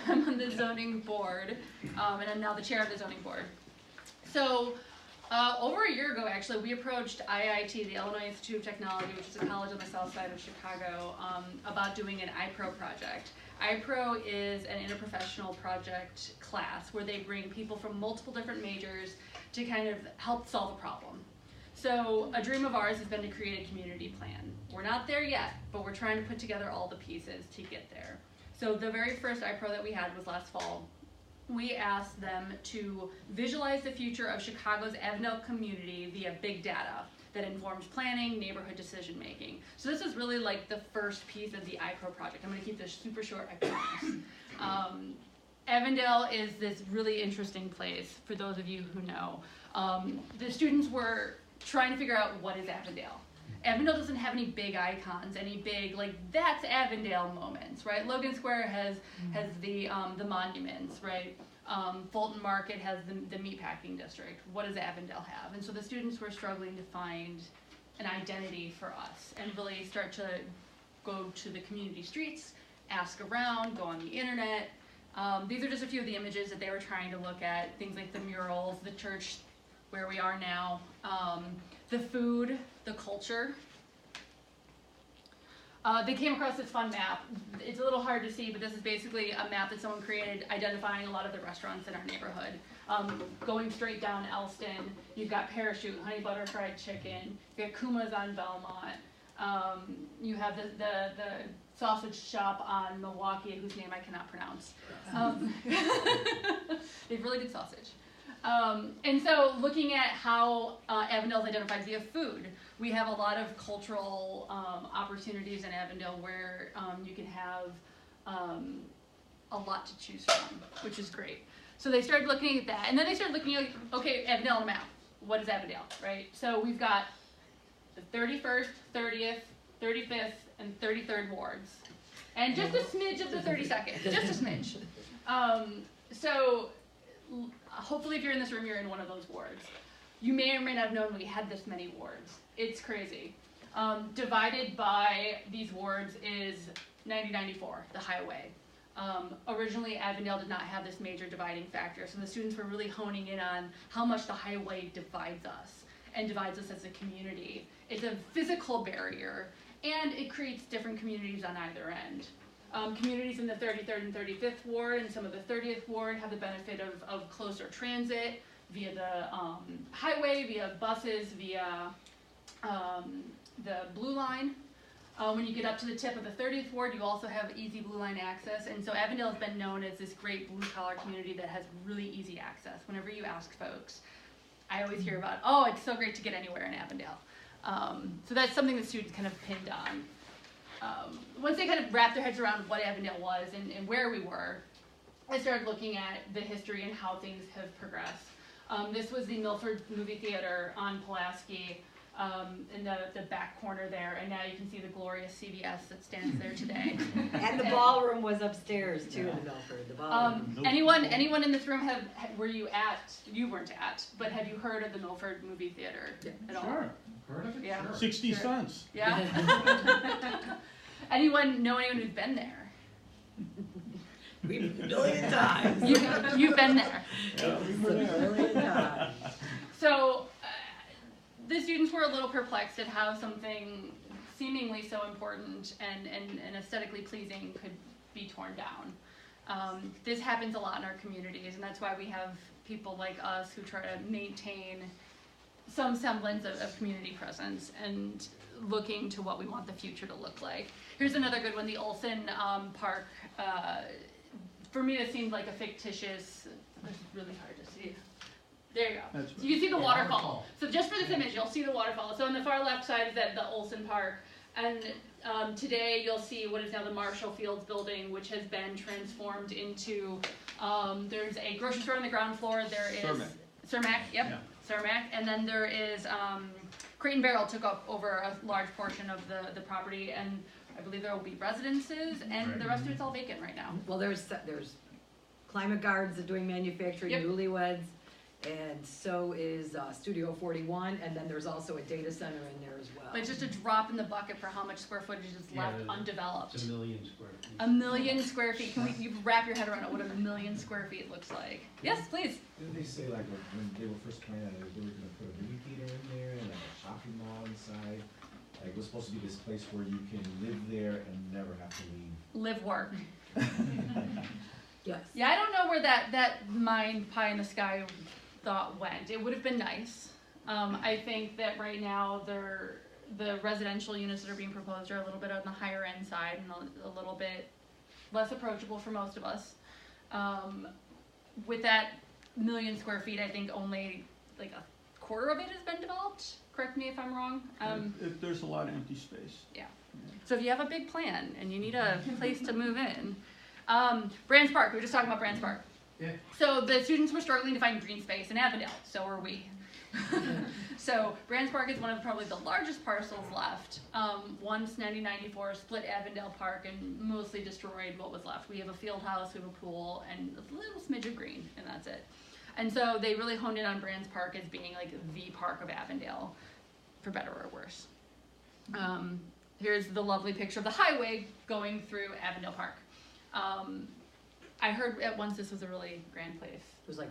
I'm on the zoning board, and I'm now the chair of the zoning board. So, over a year ago, actually, we approached IIT, the Illinois Institute of Technology, which is a college on the south side of Chicago, about doing an IPRO project. IPRO is an interprofessional project class where they bring people from multiple different majors to kind of help solve a problem. So a dream of ours has been to create a community plan. We're not there yet, but we're trying to put together all the pieces to get there. So the very first IPRO that we had was last fall. We asked them to visualize the future of Chicago's Avondale community via big data that informs planning, neighborhood decision making. So this is really like the first piece of the IPRO project. I'm going to keep this super short, I promise. Avondale is this really interesting place for those of you who know. The students were trying to figure out what is Avondale. Avondale doesn't have any big icons, any big, like, that's Avondale moments, right? Logan Square has the monuments, right? Fulton Market has the meatpacking district. What does Avondale have? And so the students were struggling to find an identity for us and really start to go to the community streets, ask around, go on the internet. These are just a few of the images that they were trying to look at, things like the murals, the church where we are now, the food, the culture. They came across this fun map. It's a little hard to see, but this is basically a map that someone created identifying a lot of the restaurants in our neighborhood. Going straight down Elston, you've got Parachute, Honey Butter Fried Chicken, you've got Kuma's on Belmont, you have the sausage shop on Milwaukee, whose name I cannot pronounce. They have really good sausage. And so looking at how Avondale is identified via food, we have a lot of cultural opportunities in Avondale where you can have a lot to choose from, which is great. So they started looking at that, and then they started looking at, okay, Avondale on a map. What is Avondale, right? So we've got the 31st, 30th, 35th, and 33rd wards. And just a smidge of the 32nd, just a smidge. So hopefully if you're in this room, you're in one of those wards. You may or may not have known we had this many wards. It's crazy. Divided by these wards is 9094, the highway. Originally, Avondale did not have this major dividing factor, so the students were really honing in on how much the highway divides us and divides us as a community. It's a physical barrier, and it creates different communities on either end. Communities in the 33rd and 35th ward and some of the 30th ward have the benefit of closer transit via the highway, via buses, via the Blue Line. When you get up to the tip of the 30th ward, you also have easy Blue Line access. And so Avondale has been known as this great blue-collar community that has really easy access. Whenever you ask folks, I always hear about, oh, it's so great to get anywhere in Avondale. So that's something that students kind of pinned on. Once they kind of wrapped their heads around what Avondale was and where we were, I started looking at the history and how things have progressed. This was the Milford Movie Theater on Pulaski in the back corner there, and now you can see the glorious CBS that stands there today. And the ballroom was upstairs too in Milford. The ballroom. Anyone in this room were you at? You weren't at, but have you heard of the Milford Movie Theater at all? Sure, heard of it. Yeah. Sure. 60 cents. Yeah. Anyone know anyone who's been there? We've been a million times. You've been there. Yeah, we were there. A million times. So the students were a little perplexed at how something seemingly so important and aesthetically pleasing could be torn down. This happens a lot in our communities, and that's why we have people like us who try to maintain some semblance of community presence and looking to what we want the future to look like. Here's another good one, the Olson Park. For me, it seemed like a fictitious, this is really hard to see. There you go. So you can see the waterfall. So just for this image, you'll see the waterfall. So on the far left side is the Olson Park. And today you'll see what is now the Marshall Fields building, which has been transformed into, there's a grocery store on the ground floor. There is Cermak, yep, yeah. Cermak. And then there is, Crate and Barrel took up over a large portion of the property, and I believe there will be residences, and the rest of it's all vacant right now. Well, there's Climate Guards that doing manufacturing, yep. Newlyweds, And so is Studio 41, and then there's also a data center in there as well. But it's just a drop in the bucket for how much square footage is left undeveloped. It's 1 million square feet. 1 million square feet. Can you wrap your head around what 1 million square feet looks like? Yes, please. Didn't they say like when they were first planning that they were gonna put a movie theater in there and like a shopping mall inside? Like it was supposed to be this place where you can live there and never have to leave. Live, work. Yes. Yeah, I don't know where that mind pie in the sky thought went. It would have been nice. I think that right now the residential units that are being proposed are a little bit on the higher end side and a little bit less approachable for most of us. With that 1 million square feet, I think only like a quarter of it has been developed. Correct me if I'm wrong. There's a lot of empty space. So if you have a big plan and you need a place to move in, Brands Park, we were just talking about Brands Park. Yeah. So the students were struggling to find green space in Avondale, so are we. So Brands Park is one of probably the largest parcels left. Once 1994 split Avondale Park and mostly destroyed what was left. We have a field house, we have a pool, and a little smidge of green, and that's it. And so they really honed in on Brands Park as being like the park of Avondale, for better or worse. Here's the lovely picture of the highway going through Avondale Park. I heard at once this was a really grand place. It was like,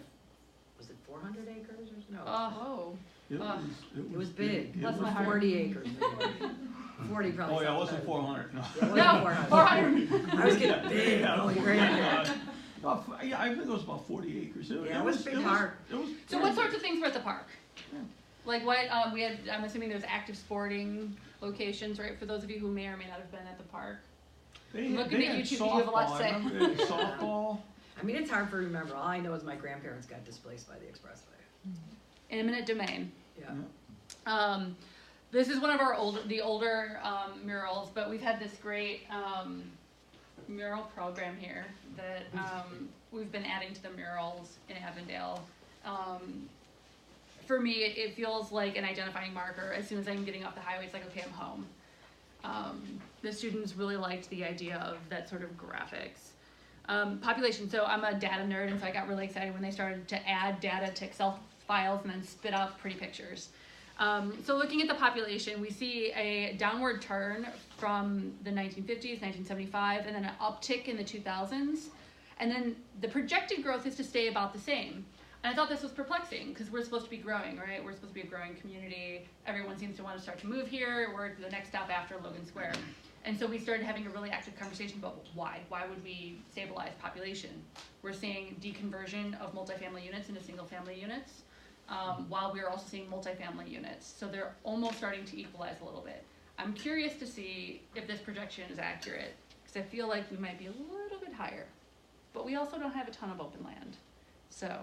was it 400 acres or something? No. Oh, It was big. It Bless was my heart. 40 acres. Maybe. 40 probably. Oh yeah, it sounds wasn't better. 400, no. Yeah, it wasn't no, 400. I was getting big. Going grand. Yeah, I think it was about 40 acres. Yeah, it was big park. So what sorts of things were at the park? Like what, we had, I'm assuming there's active sporting locations, right? For those of you who may or may not have been at the park. Looking at YouTube, you have a lot to say. I remember they had softball. I mean, it's hard for me to remember. All I know is my grandparents got displaced by the expressway. Eminent domain. Yeah. This is one of our older murals, but we've had this great mural program here that we've been adding to the murals in Avondale. For me, it feels like an identifying marker. As soon as I'm getting off the highway, it's like, okay, I'm home. The students really liked the idea of that sort of graphics. Population, so I'm a data nerd, and so I got really excited when they started to add data to Excel files and then spit out pretty pictures. So looking at the population, we see a downward turn from the 1950s, 1975, and then an uptick in the 2000s. And then the projected growth is to stay about the same. And I thought this was perplexing because we're supposed to be growing, right? We're supposed to be a growing community. Everyone seems to want to start to move here. We're the next stop after Logan Square. And so we started having a really active conversation about why. Why would we stabilize population? We're seeing deconversion of multifamily units into single family units, while we're also seeing multifamily units. So they're almost starting to equalize a little bit. I'm curious to see if this projection is accurate because I feel like we might be a little bit higher. But we also don't have a ton of open land. So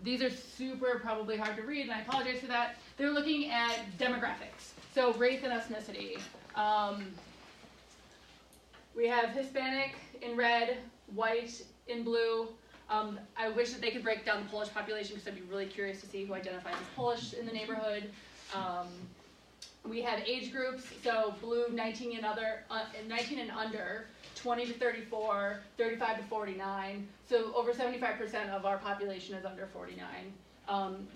these are super probably hard to read, and I apologize for that. They're looking at demographics. So race and ethnicity. We have Hispanic in red, white in blue. I wish that they could break down the Polish population because I'd be really curious to see who identifies as Polish in the neighborhood. We have age groups, so blue 19 and under, 20 to 34, 35 to 49. So over 75% of our population is under 49.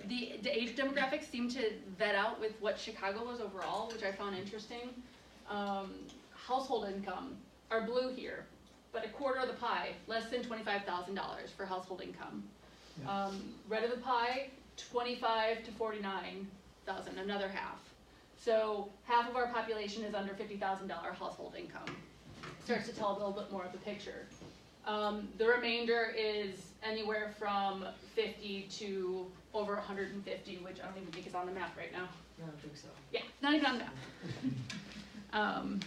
The age demographics seem to vet out with what Chicago was overall, which I found interesting. Household income are blue here, but a quarter of the pie, less than $25,000 for household income. Yeah. Red of the pie, 25 to 49,000, another half. So half of our population is under $50,000 household income. Starts to tell a little bit more of the picture. The remainder is anywhere from 50 to over 150, which I don't even think is on the map right now. I don't think so. Yeah, not even on the map.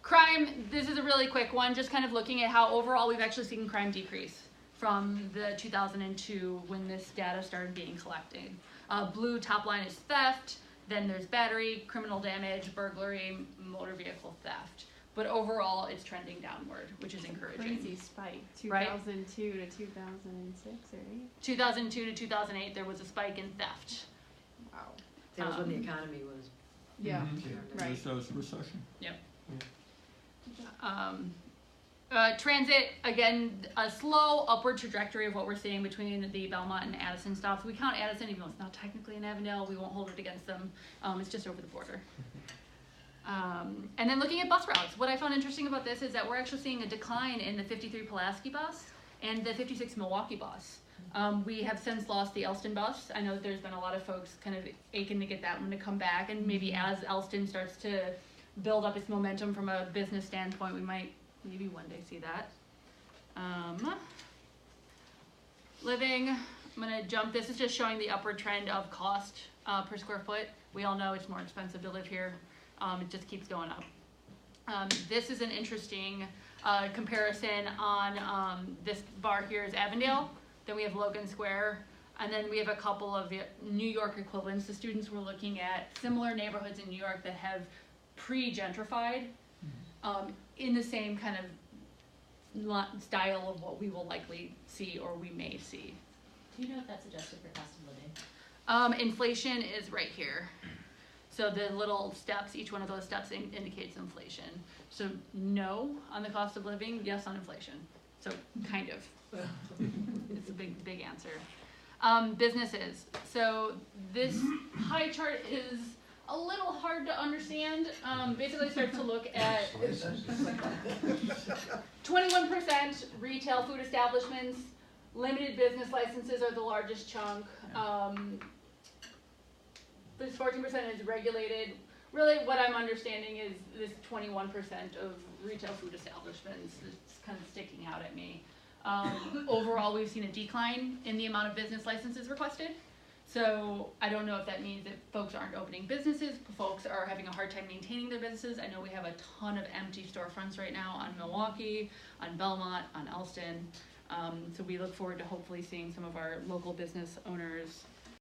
Crime, this is a really quick one, just kind of looking at how overall we've actually seen crime decrease from the 2002 when this data started being collected. Blue top line is theft, then there's battery, criminal damage, burglary, motor vehicle theft. But overall, it's trending downward, which is encouraging. Crazy spike, Right? 2002 to 2006 or 8. 2002 to 2008, there was a spike in theft. Wow. That was when the economy was. Yeah, Mhm. right. So it's a recession. Transit, again, a slow upward trajectory of what we're seeing between the Belmont and Addison stops. We count Addison, even though it's not technically in Avondale, we won't hold it against them. It's just over the border. And then looking at bus routes, what I found interesting about this is that we're actually seeing a decline in the 53 Pulaski bus and the 56 Milwaukee bus. We have since lost the Elston bus. I know that there's been a lot of folks kind of aching to get that one to come back, and maybe as Elston starts to build up its momentum from a business standpoint, we might maybe one day see that. Living, I'm gonna jump, this is just showing the upward trend of cost per square foot. We all know it's more expensive to live here. It just keeps going up. This is an interesting comparison on this bar here is Avondale, then we have Logan Square, and then we have a couple of New York equivalents. The students were looking at similar neighborhoods in New York that have pre-gentrified in the same kind of style of what we will likely see or we may see. Do you know if that's adjusted for cost of living? Inflation is right here. So the little steps, each one of those steps indicates inflation. So no on the cost of living, yes on inflation. So kind of. It's a big answer. Businesses. So this pie chart is a little hard to understand. Basically starts to look at 21% retail food establishments, limited business licenses are the largest chunk. This 14% is regulated. Really what I'm understanding is this 21% of retail food establishments is kind of sticking out at me. Overall, we've seen a decline in the amount of business licenses requested. So I don't know if that means that folks aren't opening businesses, folks are having a hard time maintaining their businesses. I know we have a ton of empty storefronts right now on Milwaukee, on Belmont, on Elston. So we look forward to hopefully seeing some of our local business owners